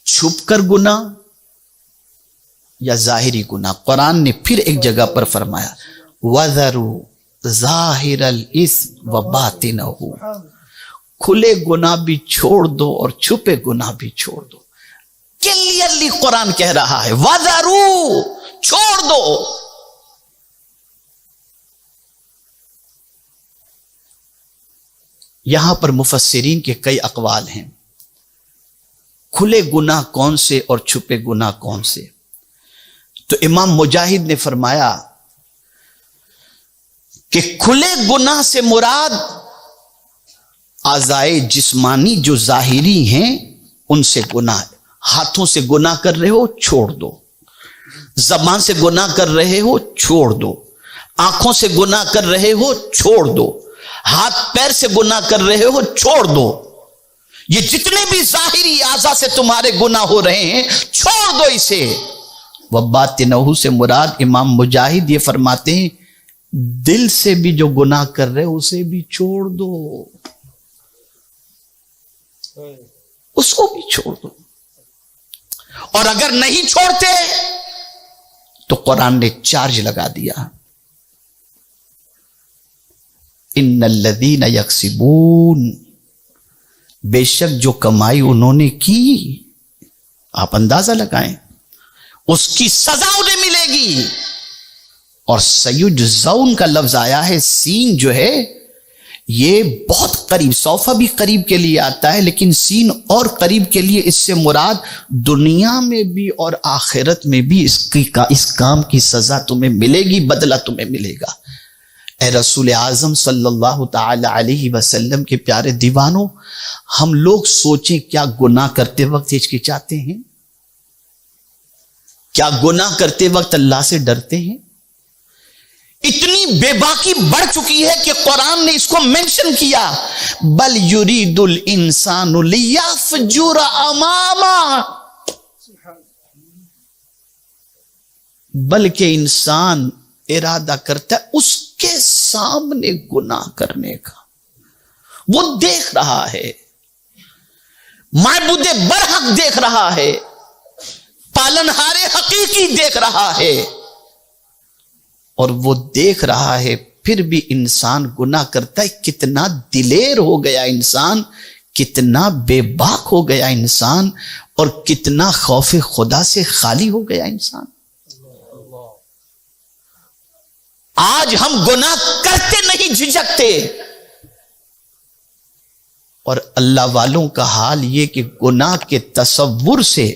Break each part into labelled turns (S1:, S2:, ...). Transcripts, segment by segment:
S1: چھپ کر گناہ یا ظاہری گناہ؟ قرآن نے پھر ایک جگہ پر فرمایا وَذَرُوا ظَاهِرَ الْإِثْمِ وَبَاطِنَهُ، کھلے گناہ بھی چھوڑ دو اور چھپے گناہ بھی چھوڑ دو۔ کلیئرلی قرآن کہہ رہا ہے وَذَرُوا، چھوڑ دو۔ یہاں پر مفسرین کے کئی اقوال ہیں، کھلے گناہ کون سے اور چھپے گناہ کون سے؟ تو امام مجاہد نے فرمایا کہ کھلے گناہ سے مراد اعضائے جسمانی جو ظاہری ہیں ان سے گناہ، ہاتھوں سے گناہ کر رہے ہو چھوڑ دو، زبان سے گناہ کر رہے ہو چھوڑ دو، آنکھوں سے گناہ کر رہے ہو چھوڑ دو، ہاتھ پیر سے گناہ کر رہے ہو چھوڑ دو، یہ جتنے بھی ظاہری اعضاء سے تمہارے گناہ ہو رہے ہیں چھوڑ دو اسے۔ وَبَاطِنَهُ سے مراد امام مجاہد یہ فرماتے ہیں دل سے بھی جو گناہ کر رہے اسے بھی چھوڑ دو، اس کو بھی چھوڑ دو۔ اور اگر نہیں چھوڑتے تو قرآن نے چارج لگا دیا ان الذین یکسبون، بے شک جو کمائی انہوں نے کی، آپ اندازہ لگائیں اس کی سزا انہیں ملے گی۔ اور سیجزون کا لفظ آیا ہے، سین جو ہے یہ بہت قریب، صوفہ بھی قریب کے لیے آتا ہے لیکن سین اور قریب کے لیے، اس سے مراد دنیا میں بھی اور آخرت میں بھی اس کام کی سزا تمہیں ملے گی، بدلہ تمہیں ملے گا۔ اے رسول اعظم صلی اللہ تعالی علیہ وسلم کے پیارے دیوانوں، ہم لوگ سوچیں کیا گناہ کرتے وقت ہچکچاتے ہیں؟ کیا گناہ کرتے وقت اللہ سے ڈرتے ہیں؟ اتنی بے باکی بڑھ چکی ہے کہ قرآن نے اس کو منشن کیا، بل یرید الانسان لیفجر امامہ، بلکہ انسان ارادہ کرتا ہے اس کے سامنے گناہ کرنے کا۔ وہ دیکھ رہا ہے، معبود برحق دیکھ رہا ہے، پالنہار حقیقی دیکھ رہا ہے، اور وہ دیکھ رہا ہے پھر بھی انسان گناہ کرتا ہے۔ کتنا دلیر ہو گیا انسان، کتنا بے باک ہو گیا انسان، اور کتنا خوف خدا سے خالی ہو گیا انسان۔ آج ہم گناہ کرتے نہیں جھجکتے، اور اللہ والوں کا حال یہ کہ گناہ کے تصور سے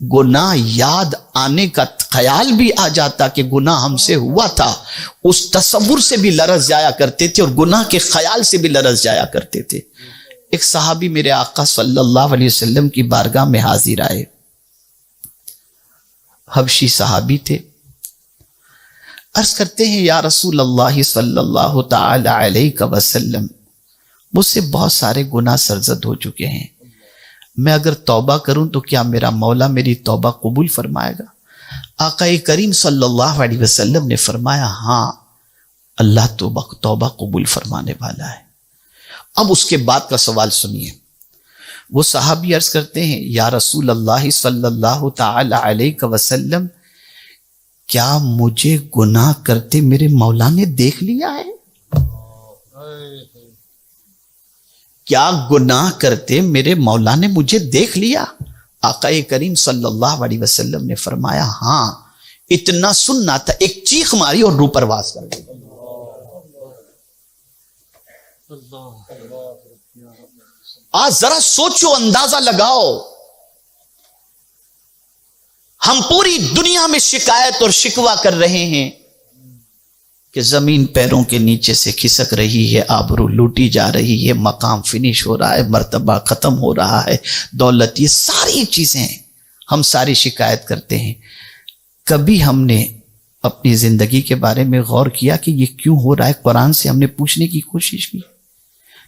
S1: گناہ یاد آنے کا خیال بھی آ جاتا کہ گناہ ہم سے ہوا تھا، اس تصور سے بھی لرز جایا کرتے تھے اور گناہ کے خیال سے بھی لرز جایا کرتے تھے۔ ایک صحابی میرے آقا صلی اللہ علیہ وسلم کی بارگاہ میں حاضر آئے، حبشی صحابی تھے، عرض کرتے ہیں یا رسول اللہ صلی اللہ تعالی علیہ وسلم، مجھ سے بہت سارے گناہ سرزد ہو چکے ہیں، میں اگر توبہ کروں تو کیا میرا مولا میری توبہ قبول فرمائے گا؟ آقا کریم صلی اللہ علیہ وسلم نے فرمایا ہاں، اللہ توبہ قبول فرمانے والا ہے۔ اب اس کے بعد کا سوال سنیے، وہ صحابی عرض کرتے ہیں یا رسول اللہ صلی اللہ تعالی علیہ وسلم، کیا مجھے گناہ کرتے میرے مولا نے دیکھ لیا ہے؟ کیا گناہ کرتے میرے مولا نے مجھے دیکھ لیا؟ آقا کریم صلی اللہ علیہ وسلم نے فرمایا ہاں، اتنا سننا تھا، ایک چیخ ماری اور روح پرواز کر گئی۔ آج ذرا سوچو، اندازہ لگاؤ، ہم پوری دنیا میں شکایت اور شکوہ کر رہے ہیں کہ زمین پیروں کے نیچے سے کھسک رہی ہے، آبرو لوٹی جا رہی ہے، مقام فنش ہو رہا ہے، مرتبہ ختم ہو رہا ہے، دولت، یہ ساری چیزیں ہم ساری شکایت کرتے ہیں۔ کبھی ہم نے اپنی زندگی کے بارے میں غور کیا کہ یہ کیوں ہو رہا ہے؟ قرآن سے ہم نے پوچھنے کی کوشش کی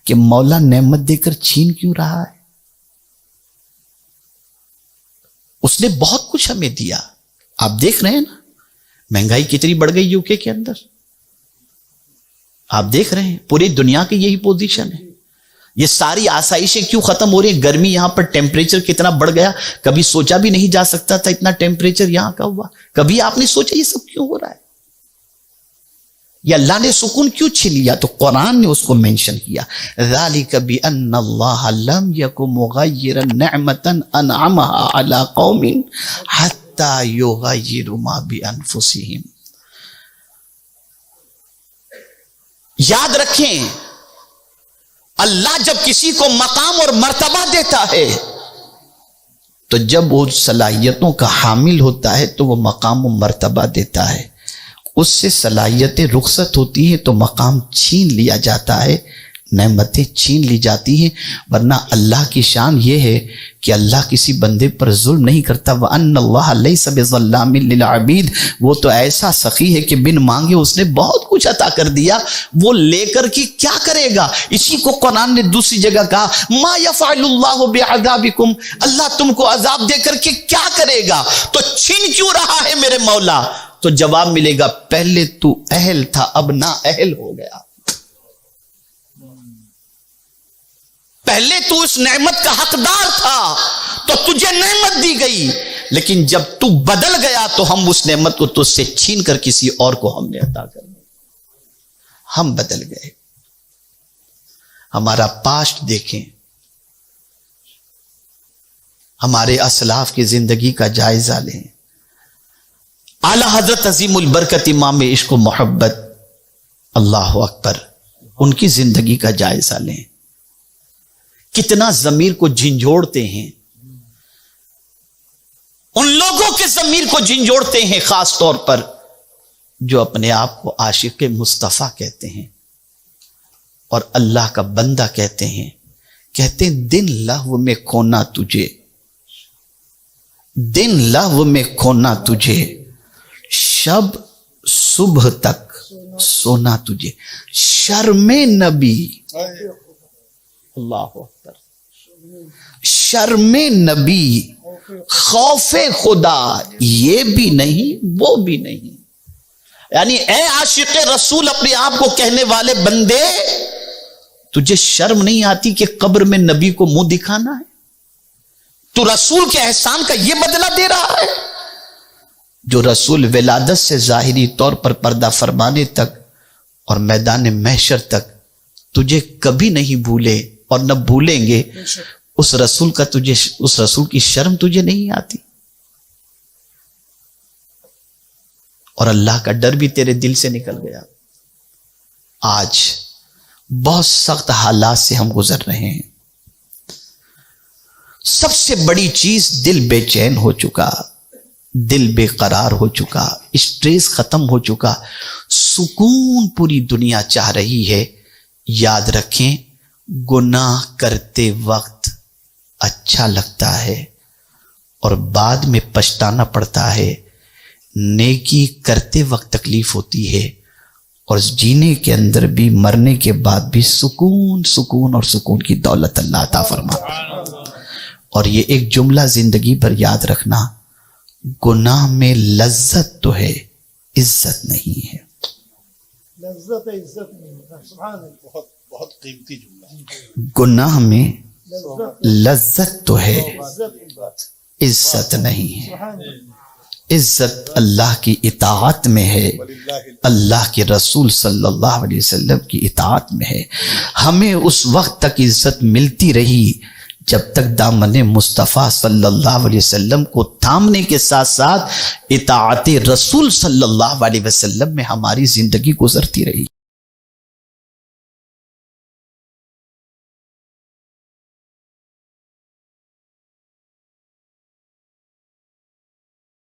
S1: کہ مولا نعمت دے کر چھین کیوں رہا ہے؟ اس نے بہت کچھ ہمیں دیا، آپ دیکھ رہے ہیں نا، مہنگائی کتنی بڑھ گئی یوکے کے اندر، آپ دیکھ رہے ہیں پوری دنیا کی یہی پوزیشن ہے، یہ ساری آسائشیں کیوں ختم ہو رہی ہیں؟ گرمی یہاں پر ٹیمپریچر کتنا بڑھ گیا، کبھی سوچا بھی نہیں جا سکتا تھا اتنا ٹیمپریچر یہاں کا ہوا. کبھی آپ نے سوچا یہ سب کیوں ہو رہا ہے؟ یہ اللہ نے سکون کیوں چھین لیا؟ تو قرآن نے اس کو مینشن کیا، ذالک بأن اللہ لم یک مغیرا نعمتا انعمها علی قوم حتی یغیروا ما بانفسہم. یاد رکھیں، اللہ جب کسی کو مقام اور مرتبہ دیتا ہے تو جب وہ صلاحیتوں کا حامل ہوتا ہے تو وہ مقام و مرتبہ دیتا ہے. اس سے صلاحیتیں رخصت ہوتی ہیں تو مقام چھین لیا جاتا ہے، نعمتیں چھین لی جاتی ہیں. ورنہ اللہ کی شان یہ ہے کہ اللہ کسی بندے پر ظلم نہیں کرتا. وَأَنَّ اللَّهَ لَيْسَ بِظَلَّامٍ لِلْعَبِيدِ. وہ تو ایسا سخی ہے کہ بن مانگے اس نے بہت کچھ عطا کر دیا، وہ لے کر کے کیا کرے گا؟ اسی کو قرآن نے دوسری جگہ کہا مَا يَفْعَلُ اللَّهُ بِعَذَابِكُمْ. اللہ تم کو عذاب دے کر کے کیا کرے گا؟ تو چھین کیوں رہا ہے میرے مولا؟ تو جواب ملے گا پہلے تو اہل تھا اب نا اہل ہو گیا. پہلے تو اس نعمت کا حقدار تھا تو تجھے نعمت دی گئی، لیکن جب تو بدل گیا تو ہم اس نعمت کو تجھ سے چھین کر کسی اور کو ہم نے عطا کر دی. ہم بدل گئے. ہمارا پاسٹ دیکھیں، ہمارے اسلاف کی زندگی کا جائزہ لیں. اعلی حضرت عظیم البرکت امام عشق و محبت اللہ اکبر، ان کی زندگی کا جائزہ لیں. کتنا ضمیر کو جھنجھوڑتے ہیں، ان لوگوں کے ضمیر کو جھنجھوڑتے ہیں خاص طور پر جو اپنے آپ کو عاشق مصطفیٰ کہتے ہیں اور اللہ کا بندہ کہتے ہیں. کہتے ہیں دن لہو میں کھونا تجھے، دن لہو میں کھونا تجھے، شب صبح تک سونا تجھے. شرم نبی، اللہ اکبر، شرم نبی، خوف خدا یہ بھی نہیں وہ بھی نہیں. یعنی اے عاشق رسول اپنے آپ کو کہنے والے بندے، تجھے شرم نہیں آتی کہ قبر میں نبی کو منہ دکھانا ہے؟ تو رسول کے احسان کا یہ بدلہ دے رہا ہے؟ جو رسول ولادت سے ظاہری طور پر پردہ فرمانے تک اور میدان محشر تک تجھے کبھی نہیں بھولے اور نہ بھولیں گے، اس رسول کا تجھے، اس رسول کی شرم تجھے نہیں آتی؟ اور اللہ کا ڈر بھی تیرے دل سے نکل گیا. آج بہت سخت حالات سے ہم گزر رہے ہیں. سب سے بڑی چیز دل بے چین ہو چکا، دل بے قرار ہو چکا، اسٹریس ختم ہو چکا، سکون پوری دنیا چاہ رہی ہے. یاد رکھیں، گناہ کرتے وقت اچھا لگتا ہے اور بعد میں پچھتانا پڑتا ہے. نیکی کرتے وقت تکلیف ہوتی ہے اور جینے کے اندر بھی، مرنے کے بعد بھی سکون سکون اور سکون کی دولت اللہ عطا فرماتا ہے. اور یہ ایک جملہ زندگی پر یاد رکھنا، گناہ میں لذت تو ہے، عزت نہیں ہے.
S2: لذت عزت نہیں ہے. سبحان اللہ، بہت قیمتی جملہ.
S1: گناہ میں لذت تو ہے، عزت نہیں ہے. عزت اللہ کی اطاعت میں ہے، اللہ کے رسول صلی اللہ علیہ وسلم کی اطاعت میں ہے. ہمیں اس وقت تک عزت ملتی رہی جب تک دامن مصطفیٰ صلی اللہ علیہ وسلم کو تھامنے کے ساتھ ساتھ اطاعت رسول صلی اللہ علیہ وسلم میں ہماری زندگی گزرتی رہی.